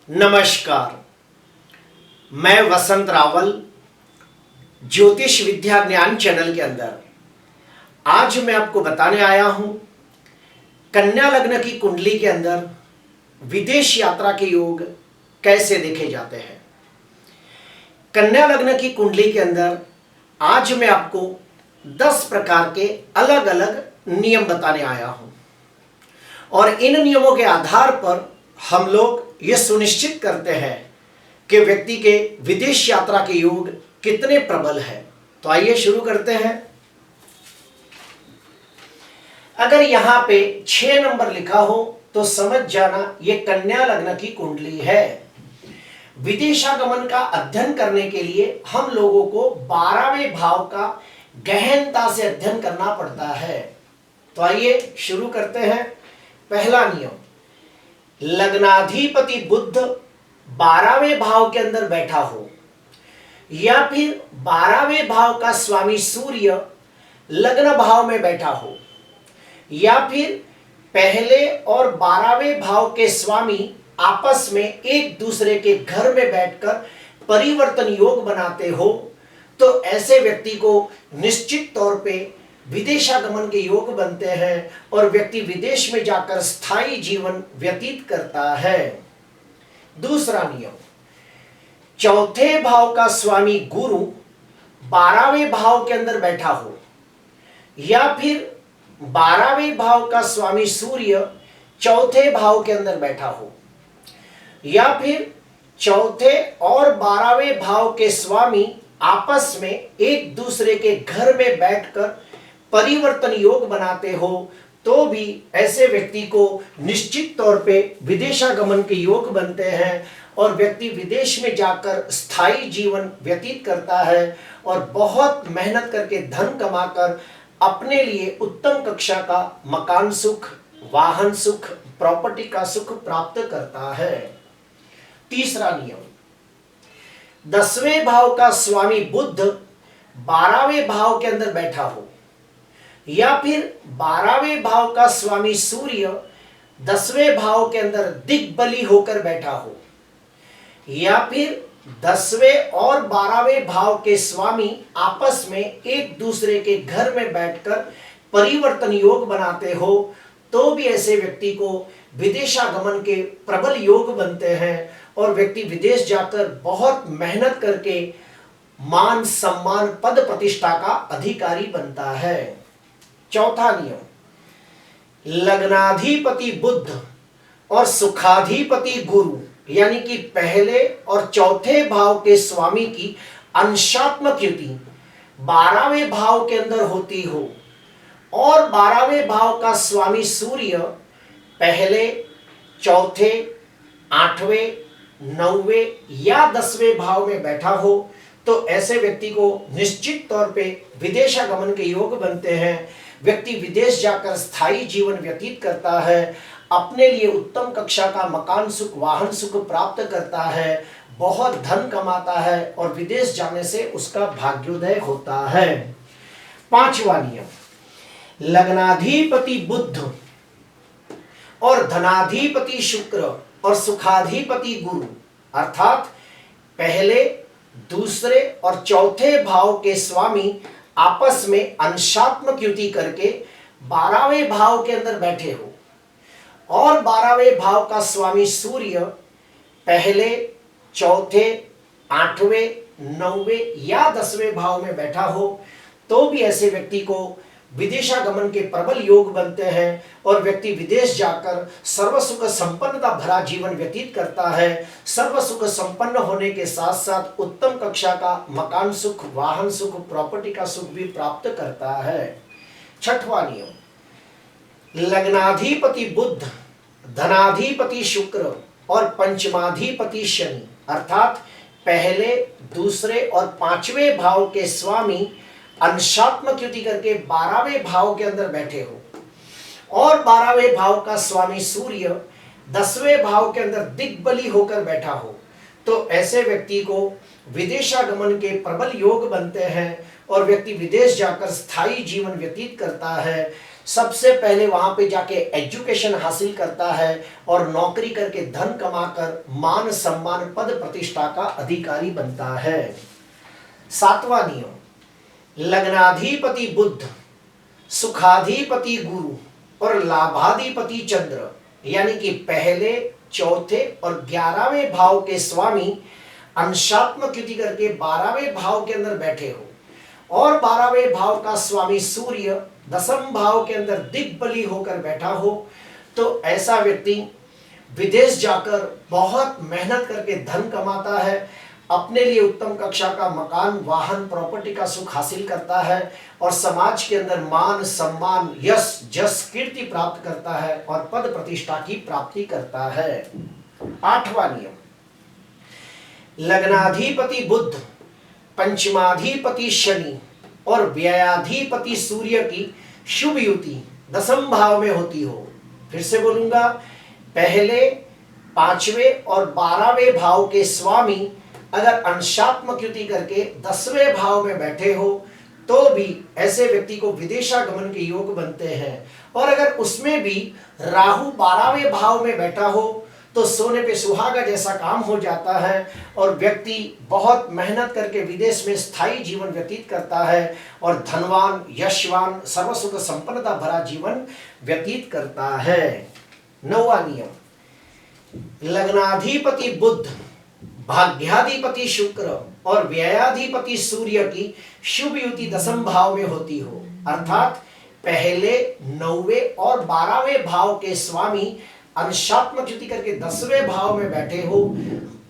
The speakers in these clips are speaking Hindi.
नमस्कार। मैं वसंत रावल ज्योतिष विद्या ज्ञान चैनल के अंदर आज मैं आपको बताने आया हूं कन्या लग्न की कुंडली के अंदर विदेश यात्रा के योग कैसे देखे जाते हैं। कन्या लग्न की कुंडली के अंदर आज मैं आपको 10 प्रकार के अलग अलग नियम बताने आया हूं और इन नियमों के आधार पर हम लोग ये सुनिश्चित करते हैं कि व्यक्ति के विदेश यात्रा के योग कितने प्रबल है। तो आइए शुरू करते हैं। अगर यहां पे 6 नंबर लिखा हो तो समझ जाना ये कन्या लग्न की कुंडली है। विदेशागमन का अध्ययन करने के लिए हम लोगों को 12वें भाव का गहनता से अध्ययन करना पड़ता है। तो आइए शुरू करते हैं। पहला नियम, लग्नाधिपति बुध 12वें भाव के अंदर बैठा हो या फिर 12वें भाव का स्वामी सूर्य लग्न भाव में बैठा हो या फिर पहले और 12वें भाव के स्वामी आपस में एक दूसरे के घर में बैठकर परिवर्तन योग बनाते हो, तो ऐसे व्यक्ति को निश्चित तौर पे विदेशागमन के योग बनते हैं और व्यक्ति विदेश में जाकर स्थायी जीवन व्यतीत करता है। दूसरा नियम, चौथे भाव का स्वामी गुरु 12वें भाव के अंदर बैठा हो या फिर 12वें भाव का स्वामी सूर्य चौथे भाव के अंदर बैठा हो या फिर चौथे और 12वें भाव के स्वामी आपस में एक दूसरे के घर में बैठकर परिवर्तन योग बनाते हो, तो भी ऐसे व्यक्ति को निश्चित तौर पे विदेशागमन के योग बनते हैं और व्यक्ति विदेश में जाकर स्थायी जीवन व्यतीत करता है और बहुत मेहनत करके धन कमाकर अपने लिए उत्तम कक्षा का मकान सुख, वाहन सुख, प्रॉपर्टी का सुख प्राप्त करता है। तीसरा नियम, 10वें भाव का स्वामी बुध 12वें भाव के अंदर बैठा हो या फिर 12वें भाव का स्वामी सूर्य 10वें भाव के अंदर दिग्बली होकर बैठा हो या फिर 10वें और 12वें भाव के स्वामी आपस में एक दूसरे के घर में बैठकर परिवर्तन योग बनाते हो, तो भी ऐसे व्यक्ति को विदेशागमन के प्रबल योग बनते हैं और व्यक्ति विदेश जाकर बहुत मेहनत करके मान सम्मान पद प्रतिष्ठा का अधिकारी बनता है। चौथा नियम, लग्नाधिपति बुध और सुखाधिपति गुरु यानी कि पहले और चौथे भाव के स्वामी की अंशात्मक युति 12वें भाव के अंदर होती हो और 12वें भाव का स्वामी सूर्य पहले, चौथे, 8वें, 9वें या 10वें भाव में बैठा हो, तो ऐसे व्यक्ति को निश्चित तौर पे विदेशागमन के योग बनते हैं। व्यक्ति विदेश जाकर स्थायी जीवन व्यतीत करता है, अपने लिए उत्तम कक्षा का मकान सुख, वाहन सुख प्राप्त करता है, बहुत धन कमाता है और विदेश जाने से उसका भाग्योदय होता है। पांचवा नियम, लग्नाधिपति बुध और धनाधिपति शुक्र और सुखाधिपति गुरु अर्थात पहले, दूसरे और चौथे भाव के स्वामी आपस में अंशात्मक युति करके 12वें भाव के अंदर बैठे हो और 12वें भाव का स्वामी सूर्य पहले, चौथे, 8वें, 9वें या 10वें भाव में बैठा हो, तो भी ऐसे व्यक्ति को विदेशागमन के प्रबल योग बनते हैं और व्यक्ति विदेश जाकर सर्व सुख संपन्नता भरा जीवन व्यतीत करता है। सर्व सुख संपन्न होने के साथ साथ उत्तम कक्षा का मकान सुख, वाहन सुख, प्रॉपर्टी का सुख भी प्राप्त करता है। छठवां नियम, लग्नाधिपति बुध, धनाधिपति शुक्र और पंचमाधिपति शनि अर्थात पहले, दूसरे और 5वें भाव के स्वामी अंशात्मक युति करके 12वें भाव के अंदर बैठे हो और 12वें भाव का स्वामी सूर्य 10वें भाव के अंदर दिग्बली होकर बैठा हो, तो ऐसे व्यक्ति को विदेशागमन के प्रबल योग बनते हैं और व्यक्ति विदेश जाकर स्थायी जीवन व्यतीत करता है। सबसे पहले वहां पे जाके एजुकेशन हासिल करता है और नौकरी करके धन कमाकर मान सम्मान पद प्रतिष्ठा का अधिकारी बनता है। 7वां नियम, लग्नाधिपति बुध, सुखाधिपति गुरु और लाभाधिपति चंद्र, यानी कि पहले, चौथे और 11वें भाव के स्वामी अंशात्मक युति करके 12वें भाव के अंदर बैठे हो और 12वें भाव का स्वामी सूर्य 10वें भाव के अंदर दिग्बली होकर बैठा हो, तो ऐसा व्यक्ति विदेश जाकर बहुत मेहनत करके धन कमाता है, अपने लिए उत्तम कक्षा का मकान, वाहन, प्रॉपर्टी का सुख हासिल करता है और समाज के अंदर मान सम्मान, यश, जस, कीर्ति प्राप्त करता है और पद प्रतिष्ठा की प्राप्ति करता है। 8वां नियम, लग्नाधिपति बुध, पंचमाधिपति शनि और व्ययाधिपति सूर्य की शुभ युति 10वें भाव में होती हो। फिर से बोलूंगा, पहले, 5वें और 12वें भाव के स्वामी अगर अंशात्मक युति करके 10वें भाव में बैठे हो तो भी ऐसे व्यक्ति को विदेशागमन के योग बनते हैं, और अगर उसमें भी राहु 12वें भाव में बैठा हो तो सोने पे सुहागा जैसा काम हो जाता है और व्यक्ति बहुत मेहनत करके विदेश में स्थायी जीवन व्यतीत करता है और धनवान, यशवान, सर्व सुख संपन्नता भरा जीवन व्यतीत करता है। 9वां नियम, लग्नाधिपति बुध, भाग्याधिपति शुक्र और व्ययाधिपति सूर्य की शुभ युति 10वें भाव में होती हो, अर्थात पहले, 9वें और 12वें भाव के स्वामी अंशात्मक युति करके 10वें भाव में बैठे हो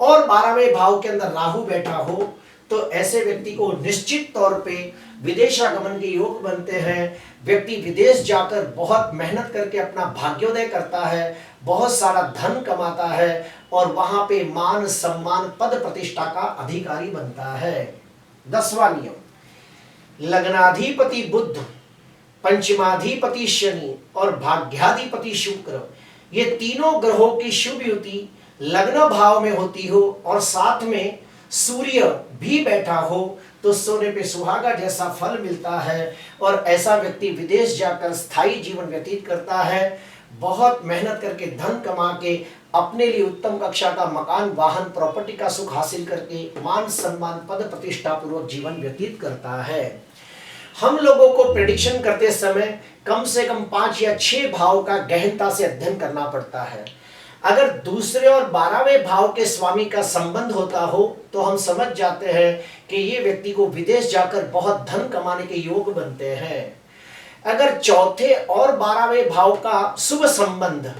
और 12वें भाव के अंदर राहु बैठा हो, तो ऐसे व्यक्ति को निश्चित तौर पे विदेशागमन के योग बनते हैं। व्यक्ति विदेश जाकर बहुत मेहनत करके अपना भाग्योदय करता है, बहुत सारा धन कमाता है और वहां पे मान सम्मान पद प्रतिष्ठा का अधिकारी बनता है। 10वां नियम, लग्नाधिपति बुध, पंचमाधिपति शनि और भाग्याधिपति शुक्र, ये तीनों ग्रहों की शुभ युति लग्न भाव में होती हो और साथ में सूर्य भी बैठा हो तो सोने पे सुहागा जैसा फल मिलता है और ऐसा व्यक्ति विदेश जाकर स्थायी जीवन व्यतीत करता है, बहुत मेहनत करके धन कमा के अपने लिए उत्तम कक्षा का मकान, वाहन, प्रॉपर्टी का सुख हासिल करके मान सम्मान पद प्रतिष्ठा पूर्वक जीवन व्यतीत करता है। हम लोगों को प्रेडिक्शन करते समय कम से कम 5 या 6 भाव का गहनता से अध्ययन करना पड़ता है। अगर दूसरे और 12वें भाव के स्वामी का संबंध होता हो तो हम समझ जाते हैं कि ये व्यक्ति को विदेश जाकर बहुत धन कमाने के योग बनते हैं। अगर चौथे और 12वें भाव का शुभ संबंध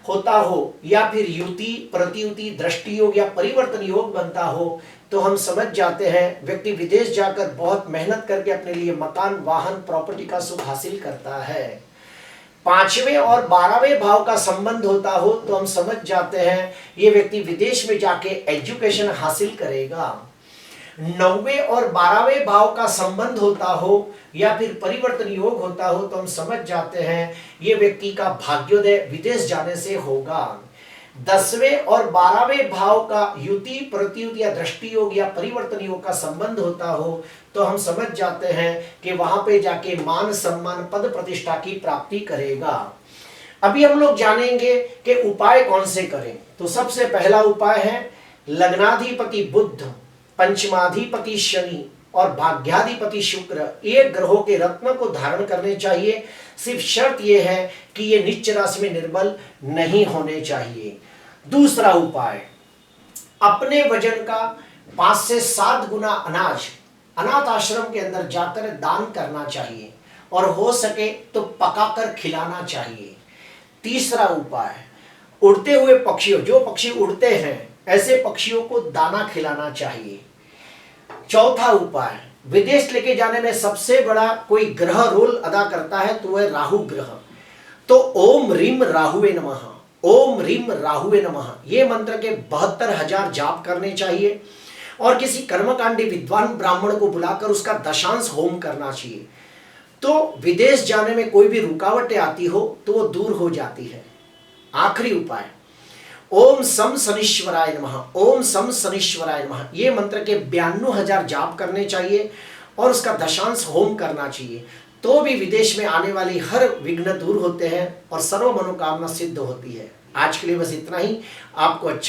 होता हो या फिर युति, प्रतियुति, दृष्टि योग या परिवर्तन योग बनता हो तो हम समझ जाते हैं व्यक्ति विदेश जाकर बहुत मेहनत करके अपने लिए मकान, वाहन, प्रॉपर्टी का सुख हासिल करता है। 5वें और 12वें भाव का संबंध होता हो तो हम समझ जाते हैं ये व्यक्ति विदेश में जाके एजुकेशन हासिल करेगा। 9वें और 12वें भाव का संबंध होता हो या फिर परिवर्तन योग होता हो तो हम समझ जाते हैं ये व्यक्ति का भाग्योदय विदेश जाने से होगा। 10वें और 12वें भाव का युति, प्रतियुति या दृष्टि योग या परिवर्तन योग का संबंध होता हो तो हम समझ जाते हैं कि वहां पे जाके मान सम्मान पद प्रतिष्ठा की प्राप्ति करेगा। अभी हम लोग जानेंगे कि उपाय कौन से करें। तो सबसे पहला उपाय है लग्नाधिपति बुध, पंचमाधिपति शनि और भाग्याधिपति शुक्र, ये ग्रहों के रत्न को धारण करने चाहिए। सिर्फ शर्त यह है कि ये नीच राशि में निर्बल नहीं होने चाहिए। दूसरा उपाय, अपने वजन का 5 से 7 गुना अनाज अनाथ आश्रम के अंदर जाकर दान करना चाहिए और हो सके तो पकाकर खिलाना चाहिए। तीसरा उपाय, उड़ते हुए पक्षियों, जो पक्षी उड़ते हैं ऐसे पक्षियों को दाना खिलाना चाहिए। चौथा उपाय, विदेश लेके जाने में सबसे बड़ा कोई ग्रह रोल अदा करता है तो वह राहु ग्रह। तो ओम रीम राहुवे नमः, ओम रीम राहुवे नमः, ये मंत्र के 72,000 जाप करने चाहिए और किसी कर्मकांडी विद्वान ब्राह्मण को बुलाकर उसका दशांश होम करना चाहिए। तो विदेश जाने में कोई भी रुकावटें आती हो तो वो दूर हो जाती है। आखिरी उपाय, ओम सम शनीश्वराय नमः, ओम सम शनीश्वराय नमः, ये मंत्र के 92,000 जाप करने चाहिए और उसका दशांश होम करना चाहिए। तो भी विदेश में आने वाली हर विघ्न दूर होते हैं और सर्व मनोकामना सिद्ध होती है। आज के लिए बस इतना ही। आपको अच्छा